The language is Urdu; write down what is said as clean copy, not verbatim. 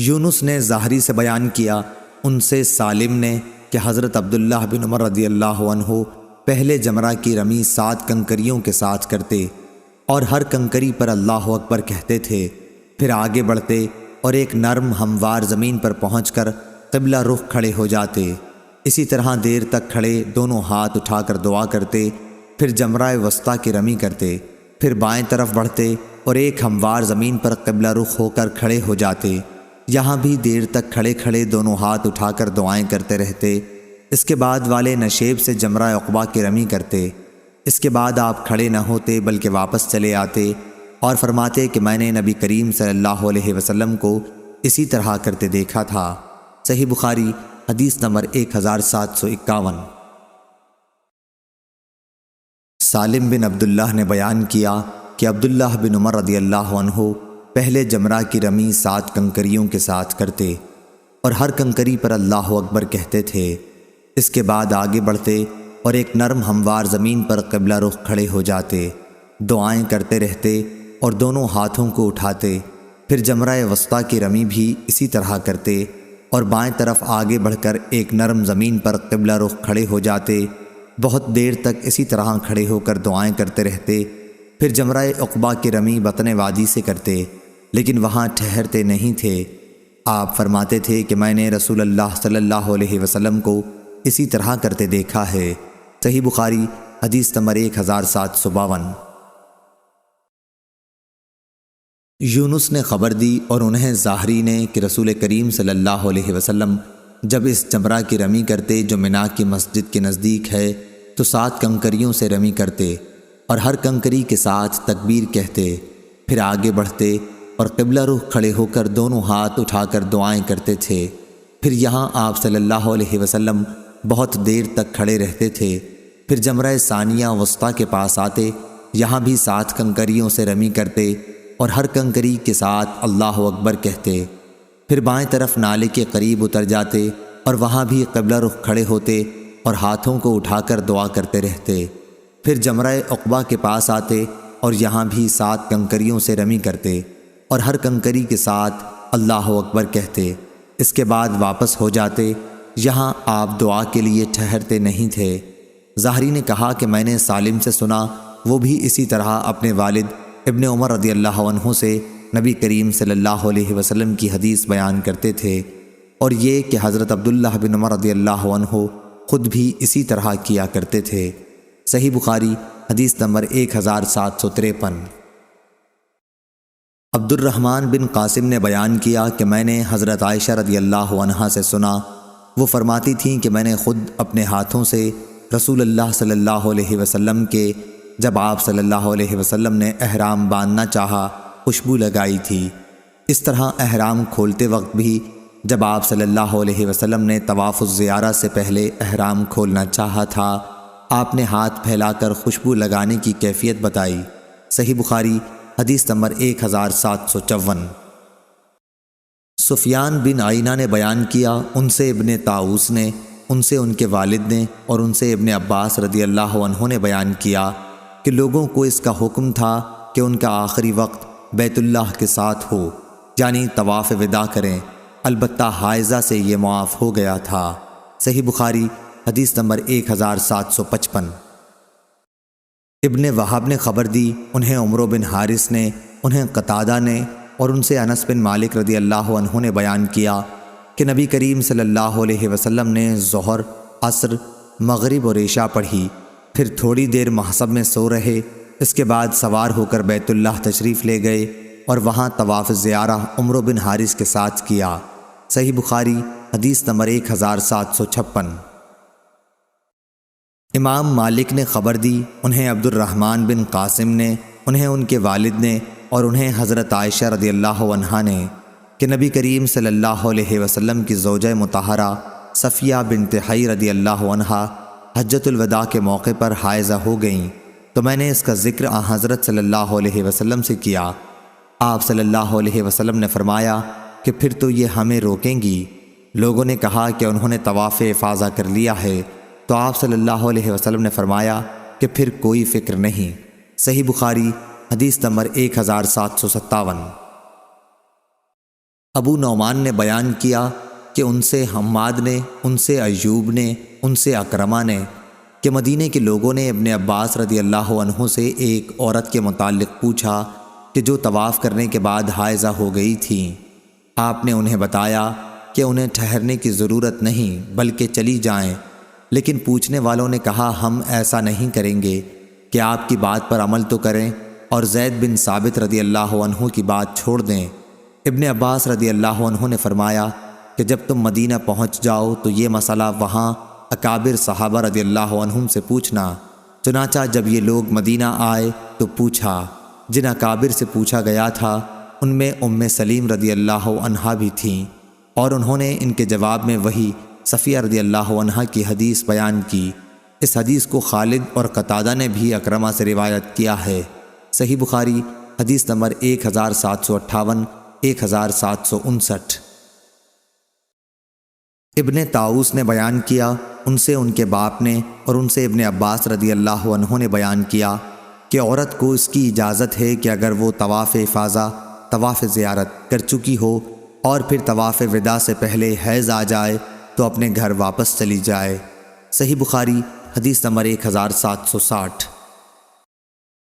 یونس نے ظاہری سے بیان کیا، ان سے سالم نے کہ حضرت عبداللہ بن عمر رضی اللہ عنہ پہلے جمرہ کی رمی 7 کنکریوں کے ساتھ کرتے اور ہر کنکری پر اللہ اکبر کہتے تھے، پھر آگے بڑھتے اور ایک نرم ہموار زمین پر پہنچ کر قبلہ رخ کھڑے ہو جاتے۔ اسی طرح دیر تک کھڑے دونوں ہاتھ اٹھا کر دعا کرتے، پھر جمرہ وسطیٰ کی رمی کرتے، پھر بائیں طرف بڑھتے اور ایک ہموار زمین پر قبلہ رخ ہو کر کھڑے ہو جاتے۔ یہاں بھی دیر تک کھڑے کھڑے دونوں ہاتھ اٹھا کر دعائیں کرتے رہتے۔ اس کے بعد والے نشیب سے جمرہ عقبہ کی رمی کرتے۔ اس کے بعد آپ کھڑے نہ ہوتے بلکہ واپس چلے آتے اور فرماتے کہ میں نے نبی کریم صلی اللہ علیہ وسلم کو اسی طرح کرتے دیکھا تھا۔ صحیح بخاری حدیث نمبر 1751۔ سالم بن عبداللہ نے بیان کیا کہ عبداللہ بن عمر رضی اللہ عنہ پہلے جمرہ کی رمی 7 کنکریوں کے ساتھ کرتے اور ہر کنکری پر اللہ اکبر کہتے تھے۔ اس کے بعد آگے بڑھتے اور ایک نرم ہموار زمین پر قبلہ رخ کھڑے ہو جاتے، دعائیں کرتے رہتے اور دونوں ہاتھوں کو اٹھاتے، پھر جمرہ وسطیٰ کی رمی بھی اسی طرح کرتے اور بائیں طرف آگے بڑھ کر ایک نرم زمین پر قبلہ رخ کھڑے ہو جاتے۔ بہت دیر تک اسی طرح کھڑے ہو کر دعائیں کرتے رہتے، پھر جمرہ عقبہ کی رمی بطن وادی سے کرتے، لیکن وہاں ٹھہرتے نہیں تھے۔ آپ فرماتے تھے کہ میں نے رسول اللہ صلی اللہ علیہ وسلم کو اسی طرح کرتے دیکھا ہے۔ صحیح بخاری حدیث نمبر 1752۔ یونس نے خبر دی اور انہیں ظاہری نے کہ رسول کریم صلی اللہ علیہ وسلم جب اس جمرہ کی رمی کرتے جو منا کی مسجد کے نزدیک ہے تو 7 کنکریوں سے رمی کرتے اور ہر کنکری کے ساتھ تکبیر کہتے، پھر آگے بڑھتے اور قبلہ رخ کھڑے ہو کر دونوں ہاتھ اٹھا کر دعائیں کرتے تھے۔ پھر یہاں آپ صلی اللہ علیہ وسلم بہت دیر تک کھڑے رہتے تھے، پھر جمرہ ثانیہ وسطیٰ کے پاس آتے، یہاں بھی 7 کنکریوں سے رمی کرتے اور ہر کنکری کے ساتھ اللہ اکبر کہتے، پھر بائیں طرف نالے کے قریب اتر جاتے اور وہاں بھی قبلہ رخ کھڑے ہوتے اور ہاتھوں کو اٹھا کر دعا کرتے رہتے، پھر جمرہ عقبہ کے پاس آتے اور یہاں بھی 7 کنکریوں سے رمی کرتے اور ہر کنکری کے ساتھ اللہ اکبر کہتے۔ اس کے بعد واپس ہو جاتے، یہاں آپ دعا کے لیے ٹھہرتے نہیں تھے۔ ظاہری نے کہا کہ میں نے سالم سے سنا، وہ بھی اسی طرح اپنے والد ابن عمر رضی اللہ عنہ سے نبی کریم صلی اللہ علیہ وسلم کی حدیث بیان کرتے تھے، اور یہ کہ حضرت عبداللہ بن عمر رضی اللہ عنہ خود بھی اسی طرح کیا کرتے تھے۔ صحیح بخاری حدیث نمبر 1753۔ عبد الرحمن بن قاسم نے بیان کیا کہ میں نے حضرت عائشہ رضی اللہ عنہا سے سنا، وہ فرماتی تھیں کہ میں نے خود اپنے ہاتھوں سے رسول اللہ صلی اللہ علیہ وسلم کے جب آپ صلی اللہ علیہ وسلم نے احرام باندھنا چاہا خوشبو لگائی تھی۔ اس طرح احرام کھولتے وقت بھی جب آپ صلی اللہ علیہ وسلم نے طواف الزیارہ سے پہلے احرام کھولنا چاہا تھا، آپ نے ہاتھ پھیلا کر خوشبو لگانے کی کیفیت بتائی۔ صحیح بخاری حدیث نمبر 1754۔ سفیان بن عینہ نے بیان کیا، ان سے ابن طاؤس نے، ان سے ان کے والد نے اور ان سے ابن عباس رضی اللہ عنہ نے بیان کیا کہ لوگوں کو اس کا حکم تھا کہ ان کا آخری وقت بیت اللہ کے ساتھ ہو، یعنی طواف وداع کریں، البتہ حائضہ سے یہ معاف ہو گیا تھا۔ صحیح بخاری حدیث نمبر 1755۔ ابن وہب نے خبر دی، انہیں عمرو بن حارث نے، انہیں قتادہ نے اور ان سے انس بن مالک رضی اللہ عنہ نے بیان کیا کہ نبی کریم صلی اللہ علیہ وسلم نے ظہر، عصر، مغرب اور عشاء پڑھی، پھر تھوڑی دیر محصب میں سو رہے، اس کے بعد سوار ہو کر بیت اللہ تشریف لے گئے اور وہاں طواف زیارہ عمرو بن حارث کے ساتھ کیا۔ صحیح بخاری حدیث نمبر 1756۔ امام مالک نے خبر دی، انہیں عبد الرحمن بن قاسم نے، انہیں ان کے والد نے اور انہیں حضرت عائشہ رضی اللہ عنہا نے کہ نبی کریم صلی اللہ علیہ وسلم کی زوجہ مطہرہ صفیہ بنت حی رضی اللہ عنہا حجۃ الوداع کے موقع پر حائضہ ہو گئیں، تو میں نے اس کا ذکر حضرت صلی اللہ علیہ وسلم سے کیا۔ آپ صلی اللہ علیہ وسلم نے فرمایا کہ پھر تو یہ ہمیں روکیں گی۔ لوگوں نے کہا کہ انہوں نے طواف افاضہ کر لیا ہے، تو آپ صلی اللہ علیہ وسلم نے فرمایا کہ پھر کوئی فکر نہیں۔ صحیح بخاری حدیث نمبر 1757۔ ابو نعمان نے بیان کیا کہ ان سے حماد نے، ان سے ایوب نے، ان سے اکرمہ نے کہ مدینے کے لوگوں نے ابن عباس رضی اللہ عنہ سے ایک عورت کے متعلق پوچھا کہ جو طواف کرنے کے بعد حائضہ ہو گئی تھیں۔ آپ نے انہیں بتایا کہ انہیں ٹھہرنے کی ضرورت نہیں بلکہ چلی جائیں، لیکن پوچھنے والوں نے کہا ہم ایسا نہیں کریں گے کہ آپ کی بات پر عمل تو کریں اور زید بن ثابت رضی اللہ عنہ کی بات چھوڑ دیں۔ ابن عباس رضی اللہ عنہ نے فرمایا کہ جب تم مدینہ پہنچ جاؤ تو یہ مسئلہ وہاں اکابر صحابہ رضی اللہ عنہم سے پوچھنا۔ چنانچہ جب یہ لوگ مدینہ آئے تو پوچھا۔ جن اکابر سے پوچھا گیا تھا ان میں ام سلیم رضی اللہ عنہا بھی تھیں، اور انہوں نے ان کے جواب میں وہی صفیہ رضی اللہ عنہا کی حدیث بیان کی۔ اس حدیث کو خالد اور قتادہ نے بھی اکرمہ سے روایت کیا ہے۔ صحیح بخاری حدیث نمبر 1758 1759۔ ابن طاؤس نے بیان کیا، ان سے ان کے باپ نے اور ان سے ابن عباس رضی اللہ عنہ نے بیان کیا کہ عورت کو اس کی اجازت ہے کہ اگر وہ طواف افاضہ، طواف زیارت کر چکی ہو اور پھر طواف وداع سے پہلے حیض آ جائے تو اپنے گھر واپس چلی جائے۔ صحیح بخاری حدیث نمبر 1760۔